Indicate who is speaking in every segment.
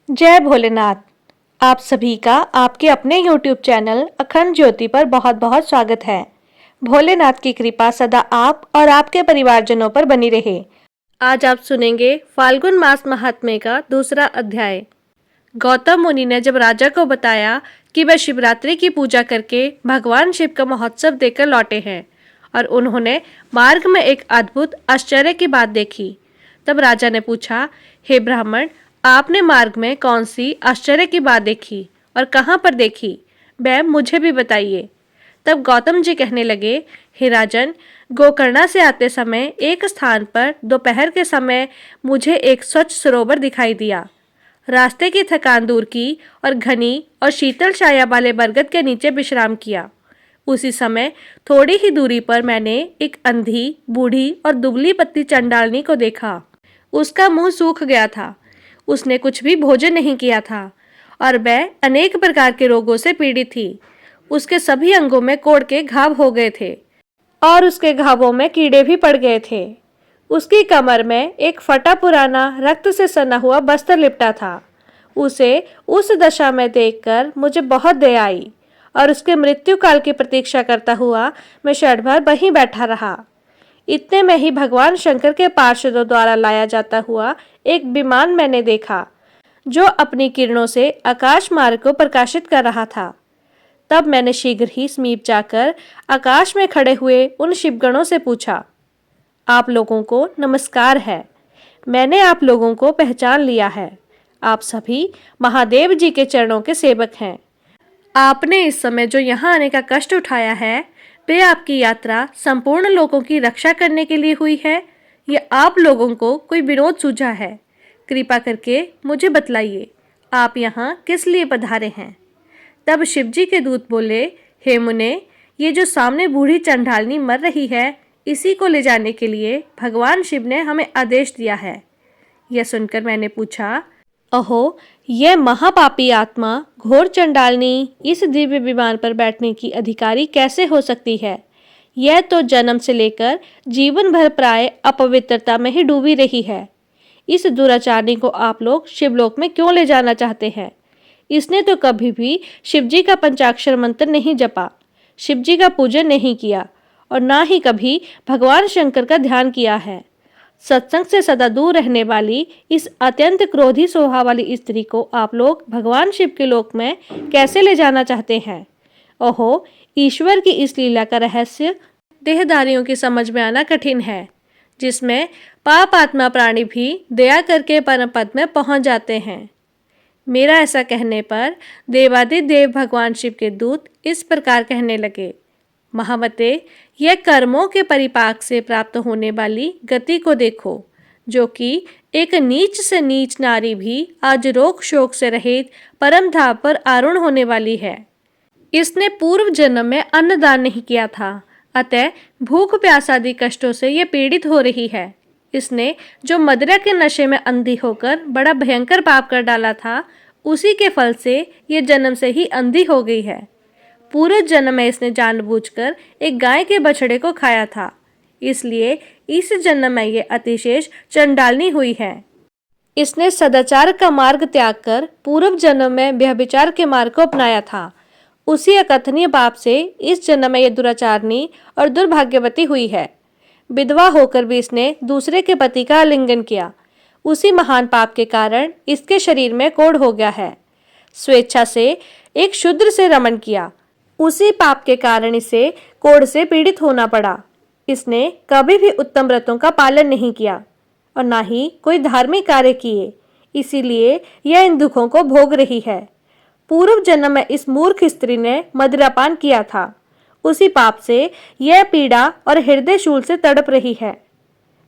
Speaker 1: जय भोलेनाथ। आप सभी का आपके अपने YouTube चैनल अखंड ज्योति पर बहुत बहुत स्वागत है। भोलेनाथ की कृपा सदा आप और आपके परिवारजनों पर बनी रहे। आज आप सुनेंगे फाल्गुन मास महात्म्य का दूसरा अध्याय। गौतम मुनि ने जब राजा को बताया कि वह शिवरात्रि की पूजा करके भगवान शिव का महोत्सव देखकर लौटे हैं और उन्होंने मार्ग में एक अद्भुत आश्चर्य की बात देखी, तब राजा ने पूछा, हे ब्राह्मण, आपने मार्ग में कौन सी आश्चर्य की बात देखी और कहाँ पर देखी? वह मुझे भी बताइए। तब गौतम जी कहने लगे, हे राजन, गोकर्णा से आते समय एक स्थान पर दोपहर के समय मुझे एक स्वच्छ सरोवर दिखाई दिया। रास्ते की थकान दूर की और घनी और शीतल छाया वाले बरगद के नीचे विश्राम किया। उसी समय थोड़ी ही दूरी पर मैंने एक अंधी, बूढ़ी और दुबली पत्ती चंडालनी को देखा। उसका मुंह सूख गया था, उसने कुछ भी भोजन नहीं किया था और वह अनेक प्रकार के रोगों से पीड़ित थी। उसके सभी अंगों में कोढ़ के घाव हो गए थे और उसके घावों में कीड़े भी पड़ गए थे। उसकी कमर में एक फटा पुराना रक्त से सना हुआ बस्तर लिपटा था। उसे उस दशा में देखकर मुझे बहुत दया आई और उसके मृत्यु काल की प्रतीक्षा करता हुआ मैं क्षण भर वहीं बैठा रहा। इतने में ही भगवान शंकर के पार्षदों द्वारा लाया जाता हुआ एक विमान मैंने देखा, जो अपनी किरणों से आकाश मार्ग को प्रकाशित कर रहा था। तब मैंने शीघ्र ही समीप जाकर आकाश में खड़े हुए उन शिवगणों से पूछा, आप लोगों को नमस्कार है। मैंने आप लोगों को पहचान लिया है। आप सभी महादेव जी के चरणों के सेवक हैं। आपने इस समय जो यहाँ आने का कष्ट उठाया है, वे आपकी यात्रा संपूर्ण लोगों की रक्षा करने के लिए हुई है या आप लोगों को कोई विरोध सूझा है? कृपा करके मुझे बतलाइए, आप यहाँ किस लिए पधारे हैं? तब शिवजी के दूत बोले, हे मुने, ये जो सामने बूढ़ी चंडालनी मर रही है, इसी को ले जाने के लिए भगवान शिव ने हमें आदेश दिया है। यह सुनकर मैंने पूछा, अहो, यह महापापी आत्मा घोर चंडालनी इस दिव्य विमान पर बैठने की अधिकारी कैसे हो सकती है? यह तो जन्म से लेकर जीवन भर प्राय अपवित्रता में ही डूबी रही है। इस दुराचारणी को आप लोग शिवलोक में क्यों ले जाना चाहते हैं? इसने तो कभी भी शिवजी का पंचाक्षर मंत्र नहीं जपा, शिवजी का पूजन नहीं किया और ना ही कभी भगवान शंकर का ध्यान किया है। सत्संग से सदा दूर रहने वाली इस अत्यंत क्रोधी स्वभाव वाली स्त्री को आप लोग भगवान शिव के लोक में कैसे ले जाना चाहते हैं? ओहो, ईश्वर की इस लीला का रहस्य देहधारियों की समझ में आना कठिन है, जिसमें पाप आत्मा प्राणी भी दया करके परम पद में पहुंच जाते हैं। मेरा ऐसा कहने पर देवादिदेव भगवान शिव के दूत इस प्रकार कहने लगे, महामते, यह कर्मों के परिपाक से प्राप्त होने वाली गति को देखो, जो कि एक नीच से नीच नारी भी आज रोग शोक से रहित परम धाम पर आरूढ़ होने वाली है। इसने पूर्व जन्म में अन्नदान नहीं किया था, अतः भूख प्यास आदि कष्टों से यह पीड़ित हो रही है। इसने जो मदिरा के नशे में अंधी होकर बड़ा भयंकर पाप कर डाला था, उसी के फल से यह जन्म से ही अंधी हो गई है। पूरे जन्म में इसने जानबूझकर एक गाय के बछड़े को खाया था, इसलिए इस जन्म में ये अतिशेष चंडालनी हुई है। इसने सदाचार का मार्ग त्याग कर पूर्व जन्म में व्यभिचार के मार्ग को अपनाया था। उसी अकथनीय पाप से इस जन्म में ये दुराचारणी और दुर्भाग्यवती हुई है। विधवा होकर भी इसने दूसरे के पति का आलिंगन किया। उसी महान पाप के कारण इसके शरीर में कोढ़ हो गया है। स्वेच्छा से एक शूद्र से रमण किया, उसी पाप के कारण इसे कोढ़ से पीड़ित होना पड़ा। इसने कभी भी उत्तम व्रतों का पालन नहीं किया और ना ही कोई धार्मिक कार्य किए, इसीलिए यह इन दुखों को भोग रही है। पूर्व जन्म में इस मूर्ख स्त्री ने मदिरापान किया था, उसी पाप से यह पीड़ा और हृदय शूल से तड़प रही है।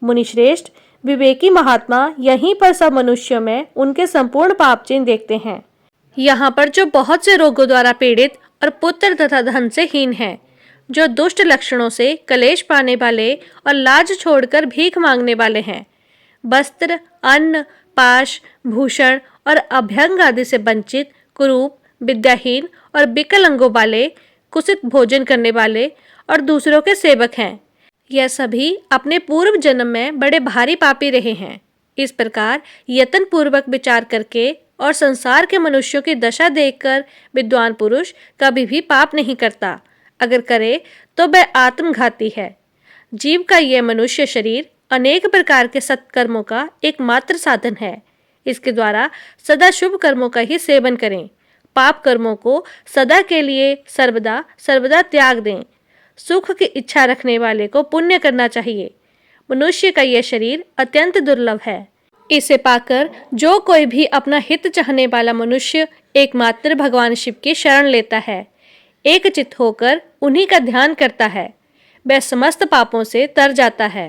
Speaker 1: मुनिश्रेष्ठ, विवेकी महात्मा यहीं पर सब मनुष्यों में उनके संपूर्ण पाप चिन्ह देखते हैं। यहाँ पर जो बहुत से रोगों द्वारा पीड़ित और पुत्र तथा धन से हीन हैं, जो दुष्ट लक्षणों से कलेश पाने वाले और लाज छोड़कर भीख मांगने वाले हैं, वस्त्र, अन्न, पाश, भूषण और अभ्यंग आदि से वंचित, कुरूप, विद्याहीन और विकलांगों वाले, कुसित भोजन करने वाले और दूसरों के सेवक हैं, यह सभी अपने पूर्व जन्म में बड़े भारी पापी रहे हैं। इस प्रकार यत्न पूर्वक विचार करके और संसार के मनुष्यों की दशा देखकर विद्वान पुरुष कभी भी पाप नहीं करता। अगर करे तो वह आत्मघाती है। जीव का यह मनुष्य शरीर अनेक प्रकार के सत्कर्मों का एकमात्र साधन है। इसके द्वारा सदा शुभ कर्मों का ही सेवन करें। पाप कर्मों को सदा के लिए सर्वदा सर्वदा त्याग दें। सुख की इच्छा रखने वाले को पुण्य करना चाहिए। मनुष्य का यह शरीर अत्यंत दुर्लभ है। इसे पाकर जो कोई भी अपना हित चाहने वाला मनुष्य एकमात्र भगवान शिव की शरण लेता है, एक चित्त होकर उन्हीं का ध्यान करता है, वह समस्त पापों से तर जाता है।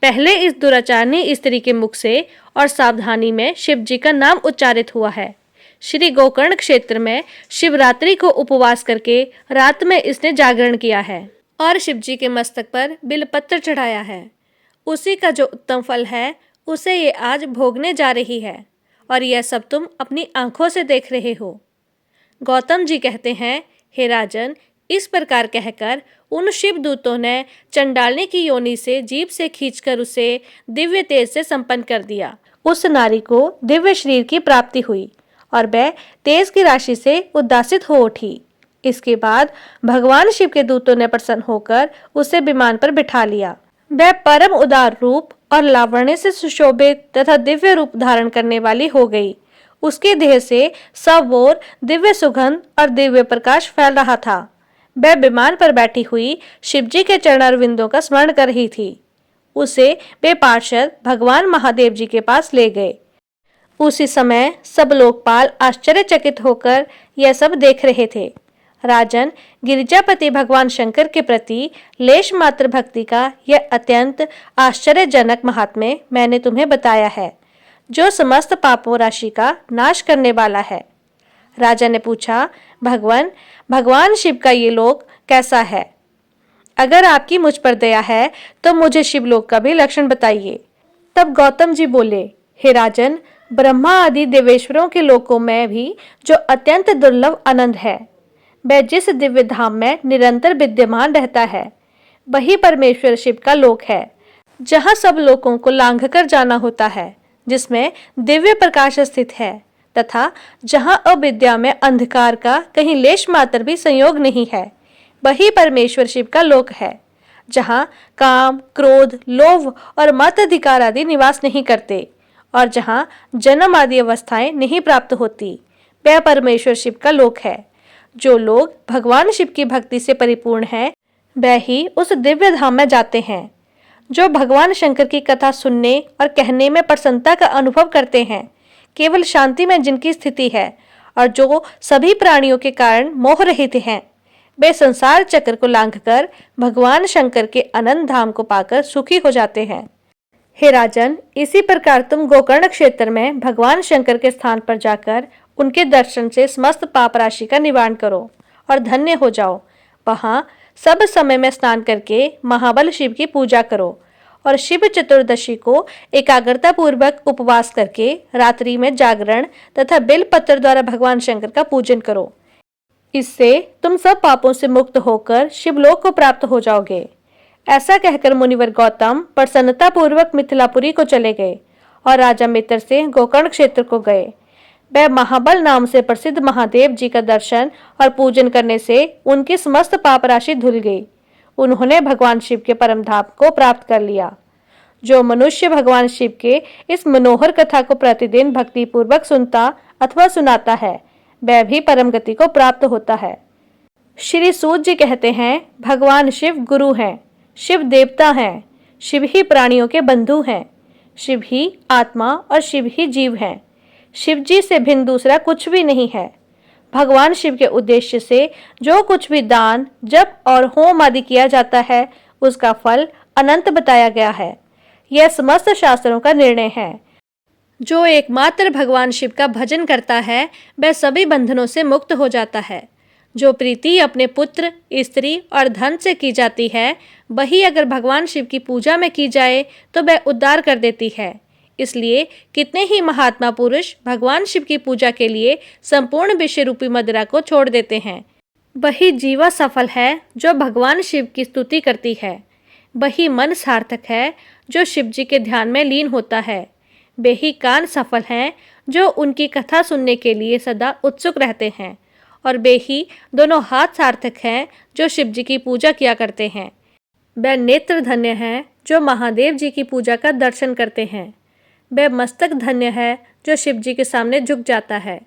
Speaker 1: पहले इस दुराचारणी स्त्री के मुख से और सावधानी में शिव जी का नाम उच्चारित हुआ है। श्री गोकर्ण क्षेत्र में शिवरात्रि को उपवास करके रात में इसने जागरण किया है और शिव जी के मस्तक पर बिलपत्र चढ़ाया है। उसी का जो उत्तम फल है उसे ये आज भोगने जा रही है और यह सब तुम अपनी आंखों से देख रहे हो। गौतम जी कहते हैं, हे राजन, इस प्रकार कहकर उन शिव दूतों ने चंडालनी की योनि से जीभ से खींचकर उसे दिव्य तेज से संपन्न कर दिया। उस नारी को दिव्य शरीर की प्राप्ति हुई और वह तेज की राशि से उद्दासित हो उठी। इसके बाद भगवान शिव के दूतों ने प्रसन्न होकर उसे विमान पर बिठा लिया। वह परम उदार रूप और लावण्य से सुशोभित तथा दिव्य रूप धारण करने वाली हो गई। उसके देह से सब ओर दिव्य सुगंध और दिव्य प्रकाश फैल रहा था। वह विमान पर बैठी हुई शिवजी के चरणारविंदों का स्मरण कर रही थी। उसे वे पार्षद भगवान महादेव जी के पास ले गए। उसी समय सब लोकपाल आश्चर्यचकित होकर यह सब देख रहे थे। राजन, गिरिजापति भगवान शंकर के प्रति लेश मात्र भक्ति का यह अत्यंत आश्चर्यजनक महात्म्य मैंने तुम्हें बताया है, जो समस्त पापों राशि का नाश करने वाला है। राजा ने पूछा, भगवान शिव का ये लोक कैसा है? अगर आपकी मुझ पर दया है तो मुझे शिवलोक का भी लक्षण बताइए। तब गौतम जी बोले, हे राजन, ब्रह्मा आदि देवेश्वरों के लोकों में भी जो अत्यंत दुर्लभ आनंद है, वह जिस दिव्य धाम में निरंतर विद्यमान रहता है, वही परमेश्वर शिव का लोक है, जहाँ सब लोकों को लांघ कर जाना होता है, जिसमें दिव्य प्रकाश स्थित है तथा जहाँ अविद्या में अंधकार का कहीं लेश मात्र भी संयोग नहीं है, वही परमेश्वर शिव का लोक है, जहाँ काम, क्रोध, लोभ और मताधिकार आदि निवास नहीं करते और जहाँ जन्म आदि अवस्थाएं नहीं प्राप्त होती, वह परमेश्वर शिव का लोक है। जो लोग भगवान शिव की भक्ति से परिपूर्ण हैं, वह ही उस दिव्य धाम में जाते हैं। जो भगवान शंकर की कथा सुनने और कहने में प्रसन्नता का अनुभव करते हैं, केवल शांति में जिनकी स्थिति है और जो सभी प्राणियों के कारण मोह रहित हैं, वे संसार चक्र को लांघकर भगवान शंकर के अनंत धाम को पाकर सुखी हो जाते हैं। हे राजन, इसी प्रकार तुम गोकर्ण क्षेत्र में भगवान शंकर के स्थान पर जाकर उनके दर्शन से समस्त पाप राशि का निवारण करो और धन्य हो जाओ। वहाँ सब समय में स्नान करके महाबल शिव की पूजा करो और शिव चतुर्दशी को एकाग्रता पूर्वक उपवास करके रात्रि में जागरण तथा बेलपत्र द्वारा भगवान शंकर का पूजन करो। इससे तुम सब पापों से मुक्त होकर शिवलोक को प्राप्त हो जाओगे। ऐसा कहकर मुनिवर गौतम प्रसन्नता पूर्वक मिथिलापुरी को चले गए और राजा मित्र से गोकर्ण क्षेत्र को गए। वह महाबल नाम से प्रसिद्ध महादेव जी का दर्शन और पूजन करने से उनकी समस्त पाप राशि धुल गई। उन्होंने भगवान शिव के परम धाम को प्राप्त कर लिया। जो मनुष्य भगवान शिव के इस मनोहर कथा को प्रतिदिन भक्ति पूर्वक सुनता अथवा सुनाता है, वह भी परम गति को प्राप्त होता है। श्री सूत जी कहते हैं, भगवान शिव गुरु हैं, शिव देवता हैं, शिव ही प्राणियों के बंधु हैं, शिव ही आत्मा और शिव ही जीव हैं। शिव जी से भिन्न दूसरा कुछ भी नहीं है। भगवान शिव के उद्देश्य से जो कुछ भी दान, जप और होम आदि किया जाता है, उसका फल अनंत बताया गया है। यह समस्त शास्त्रों का निर्णय है। जो एकमात्र भगवान शिव का भजन करता है, वह सभी बंधनों से मुक्त हो जाता है। जो प्रीति अपने पुत्र, स्त्री और धन से की जाती है, वही अगर भगवान शिव की पूजा में की जाए तो वह उद्धार कर देती है। इसलिए कितने ही महात्मा पुरुष भगवान शिव की पूजा के लिए संपूर्ण विषय रूपी मदिरा को छोड़ देते हैं। वही जीवा सफल है जो भगवान शिव की स्तुति करती है। वही मन सार्थक है जो शिव जी के ध्यान में लीन होता है। वे ही कान सफल हैं जो उनकी कथा सुनने के लिए सदा उत्सुक रहते हैं, और वे ही दोनों हाथ सार्थक हैं जो शिव जी की पूजा किया करते हैं। वे नेत्र धन्य हैं जो महादेव जी की पूजा का दर्शन करते हैं। वे मस्तक धन्य है जो शिव जी के सामने झुक जाता है।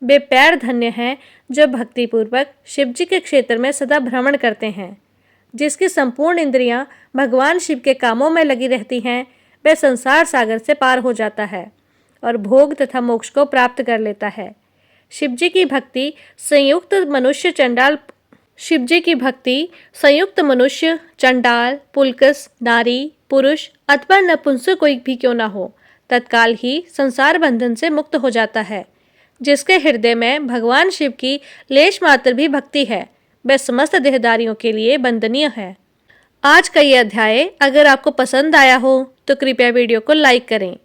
Speaker 1: वे पैर धन्य हैं जो भक्तिपूर्वक शिव जी के क्षेत्र में सदा भ्रमण करते हैं। जिसकी संपूर्ण इंद्रियां भगवान शिव के कामों में लगी रहती हैं, वह संसार सागर से पार हो जाता है और भोग तथा मोक्ष को प्राप्त कर लेता है। शिव जी की भक्ति संयुक्त मनुष्य चंडाल, पुलकस, नारी, पुरुष अथवा नपुंसक कोई भी क्यों ना हो, तत्काल ही संसार बंधन से मुक्त हो जाता है। जिसके हृदय में भगवान शिव की लेश मात्र भी भक्ति है, वह समस्त देहधारियों के लिए वंदनीय है। आज का ये अध्याय अगर आपको पसंद आया हो तो कृपया वीडियो को लाइक करें,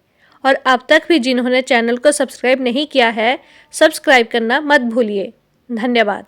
Speaker 1: और अब तक भी जिन्होंने चैनल को सब्सक्राइब नहीं किया है, सब्सक्राइब करना मत भूलिए। धन्यवाद।